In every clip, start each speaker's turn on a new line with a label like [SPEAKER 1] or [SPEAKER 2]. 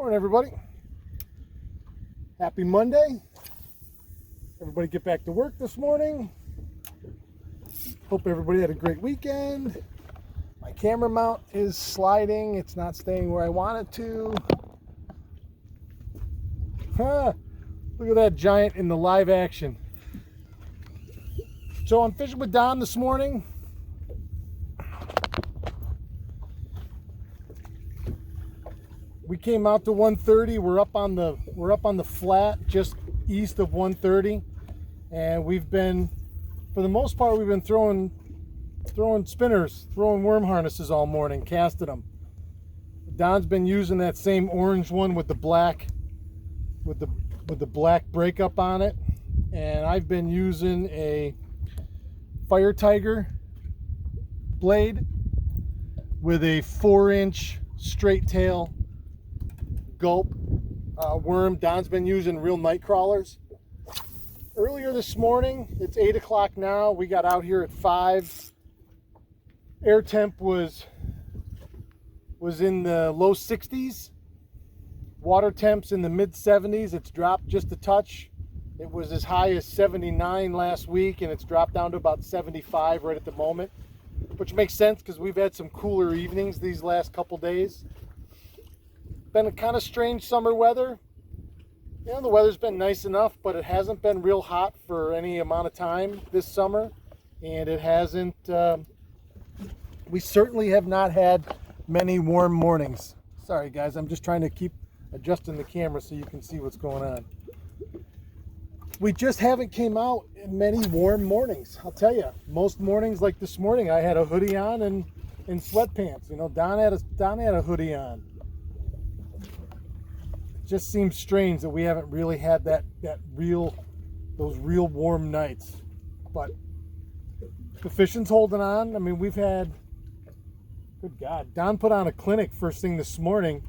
[SPEAKER 1] Morning, everybody. Happy Monday. Everybody get back to work this morning. Hope everybody had a great weekend. My camera mount is sliding. It's not staying where I want it to. Look at that giant in the live action. So I'm fishing with Don this morning. We came out to 130. We're up on the flat just east of 130, and we've been, for the most part, we've been throwing spinners, throwing worm harnesses all morning, casting them. Don's been using that same orange one with the black breakup on it, and I've been using a Fire Tiger blade with a 4-inch straight tail gulp worm. Don's been using real night crawlers. Earlier this morning, it's 8 o'clock now, we got out here at 5. Air temp was in the low 60s. Water temps in the mid 70s. It's dropped just a touch. It was as high as 79 last week, and it's dropped down to about 75 right at the moment, which makes sense because we've had some cooler evenings these last couple days. Been a kind of strange summer weather. You know, the weather's been nice enough, but it hasn't been real hot for any amount of time this summer, and it hasn't, we certainly have not had many warm mornings. Sorry guys, I'm just trying to keep adjusting the camera so you can see what's going on. We just haven't came out in many warm mornings. I'll tell you, most mornings like this morning, I had a hoodie on and sweatpants. You know, Don had a hoodie on. It just seems strange that we haven't really had those real warm nights. But the fishing's holding on. I mean, we've had, good God, Don put on a clinic first thing this morning.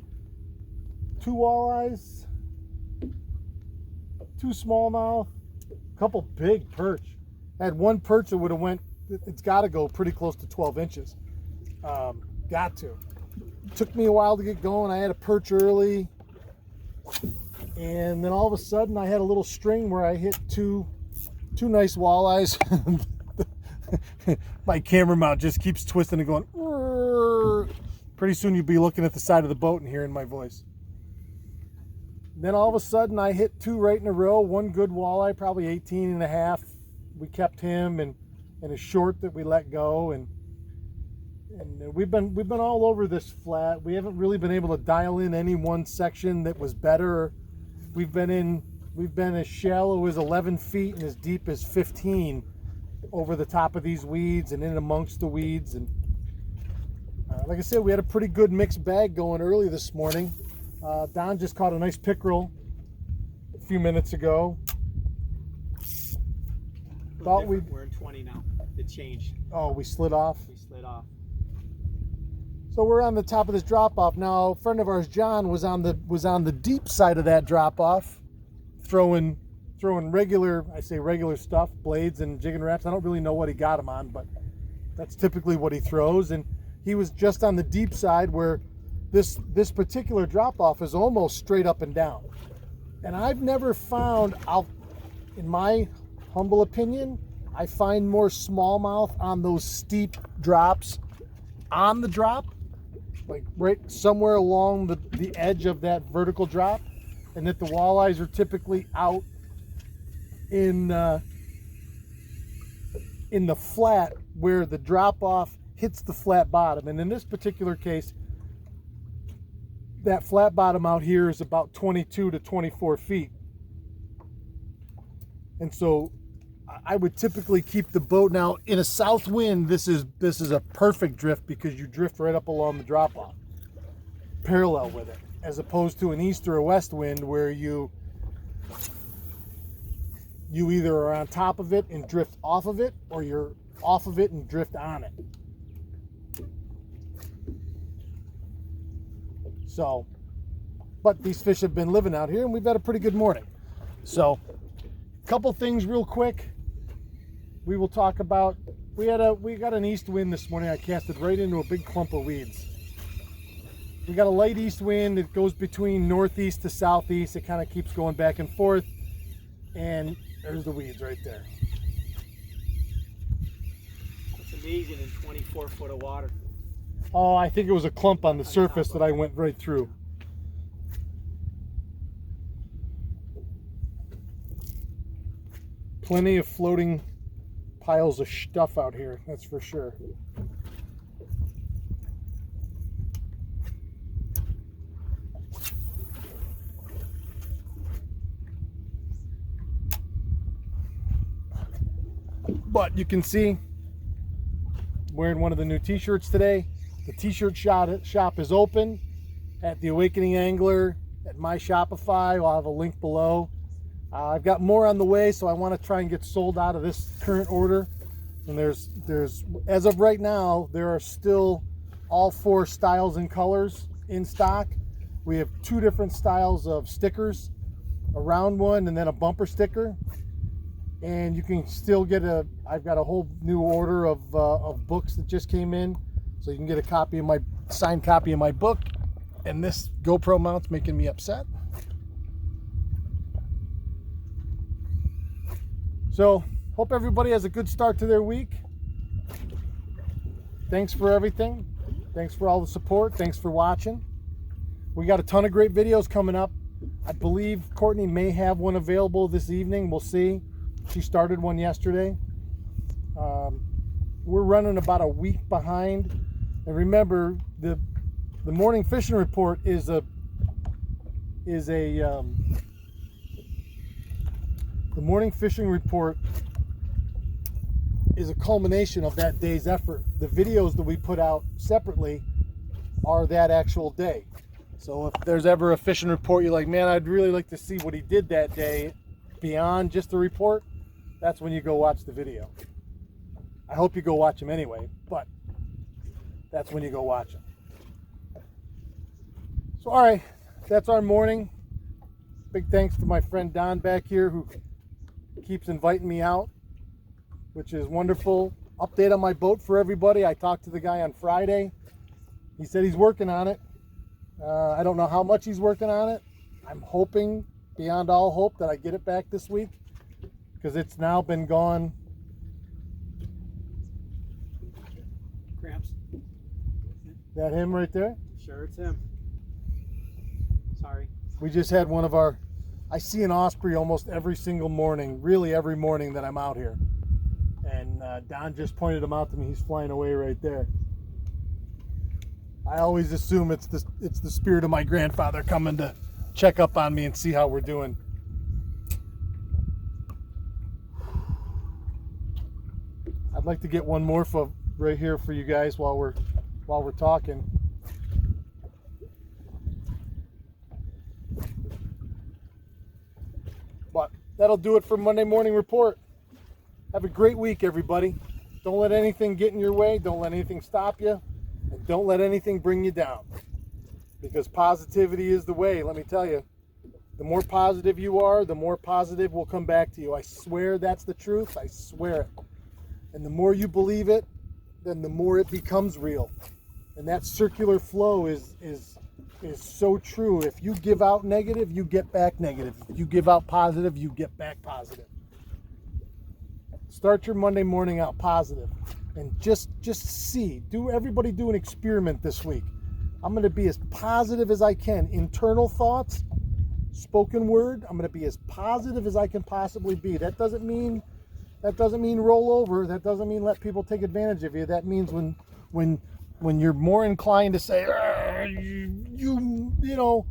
[SPEAKER 1] 2 walleyes, 2 smallmouth, a couple big perch. I had one perch that would have went, it's got to go pretty close to 12 inches. Got to. Took me a while to get going. I had a perch early, and then all of a sudden I had a little string where I hit two nice walleyes. My camera mount just keeps twisting and going. Pretty soon you'll be looking at the side of the boat and hearing my voice. Then all of a sudden I hit 2 right in a row. One good walleye, probably 18 and a half. We kept him, and a short that we let go, and we've been all over this flat. We haven't really been able to dial in any one section that was better. We've been as shallow as 11 feet and as deep as 15 over the top of these weeds and in amongst the weeds. And like I said, we had a pretty good mixed bag going early this morning. Don just caught a nice pickerel a few minutes ago.
[SPEAKER 2] We're in 20 now. It changed.
[SPEAKER 1] Oh, we slid off?
[SPEAKER 2] We slid off.
[SPEAKER 1] So we're on the top of this drop-off now. A friend of ours, John, was on the deep side of that drop-off, throwing regular, I say regular stuff, blades and jigging wraps. I don't really know what he got them on, but that's typically what he throws. And he was just on the deep side where this particular drop-off is almost straight up and down. And I've never found, in my humble opinion, I find more smallmouth on those steep drops on the drop, like right somewhere along the edge of that vertical drop, and that the walleyes are typically out in the flat where the drop-off hits the flat bottom. And in this particular case, that flat bottom out here is about 22 to 24 feet. And so I would typically keep the boat. Now in a south wind, this is a perfect drift because you drift right up along the drop off, parallel with it, as opposed to an east or a west wind where you either are on top of it and drift off of it, or you're off of it and drift on it. So, but these fish have been living out here, and we've had a pretty good morning. So, a couple things real quick. We will talk about, we got an east wind this morning. I casted right into a big clump of weeds. We got a light east wind. It goes between northeast to southeast. It kind of keeps going back and forth. And there's the weeds right there.
[SPEAKER 2] It's amazing in 24 foot of water.
[SPEAKER 1] Oh, I think it was a clump on the surface that I went right through. Plenty of floating piles of stuff out here, that's for sure. But you can see, I'm wearing one of the new t-shirts today. The t-shirt shop is open at the Awakening Angler, at my Shopify. I'll have a link below. I've got more on the way, so I want to try and get sold out of this current order. And there's as of right now, there are still all 4 styles and colors in stock. We have 2 different styles of stickers, a round one and then a bumper sticker. And you can still get I've got a whole new order of books that just came in. So you can get a copy of my signed copy of my book. And this GoPro mount's making me upset. So, hope everybody has a good start to their week. Thanks for everything. Thanks for all the support. Thanks for watching. We got a ton of great videos coming up. I believe Courtney may have one available this evening. We'll see. She started one yesterday. We're running about a week behind. And remember, the morning fishing report is the morning fishing report is a culmination of that day's effort. The videos that we put out separately are that actual day. So if there's ever a fishing report you're like, man, I'd really like to see what he did that day beyond just the report, that's when you go watch the video. I hope you go watch them anyway, but that's when you go watch them. So all right, that's our morning. Big thanks to my friend Don back here who keeps inviting me out, which is wonderful. Update on my boat for everybody. I talked to the guy on Friday. He said he's working on it. I don't know how much he's working on it. I'm hoping beyond all hope that I get it back this week, because it's now been gone.
[SPEAKER 2] Cramps.
[SPEAKER 1] That him right there?
[SPEAKER 2] Sure, it's him. Sorry.
[SPEAKER 1] We just had one of our, I see an osprey almost every single morning, really every morning that I'm out here. And Don just pointed him out to me. He's flying away right there. I always assume it's the spirit of my grandfather coming to check up on me and see how we're doing. I'd like to get one more for right here for you guys while we're talking. But that'll do it for Monday Morning Report. Have a great week, everybody. Don't let anything get in your way. Don't let anything stop you. And don't let anything bring you down. Because positivity is the way, let me tell you. The more positive you are, the more positive will come back to you. I swear that's the truth. I swear it. And the more you believe it, then the more it becomes real. And that circular flow is so true. If you give out negative, you get back negative. If you give out positive, you get back positive. Start your Monday morning out positive, and just see. Everybody do an experiment this week. I'm going to be as positive as I can. Internal thoughts, spoken word. I'm going to be as positive as I can possibly be. That doesn't mean roll over. That doesn't mean let people take advantage of you. That means when you're more inclined to say you know,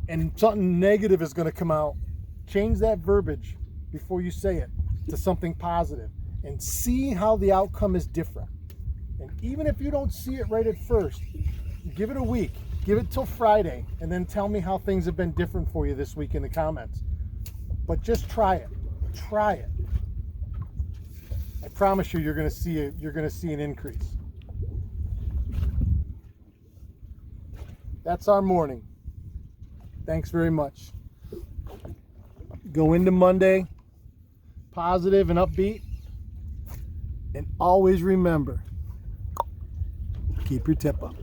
[SPEAKER 1] and something negative is going to come out, change that verbiage before you say it to something positive and see how the outcome is different. And even if you don't see it right at first, give it a week, give it till Friday, and then tell me how things have been different for you this week in the comments. But just try it. I promise you're going to see an increase. That's our morning. Thanks very much. Go into Monday positive and upbeat, and always remember, keep your tip up.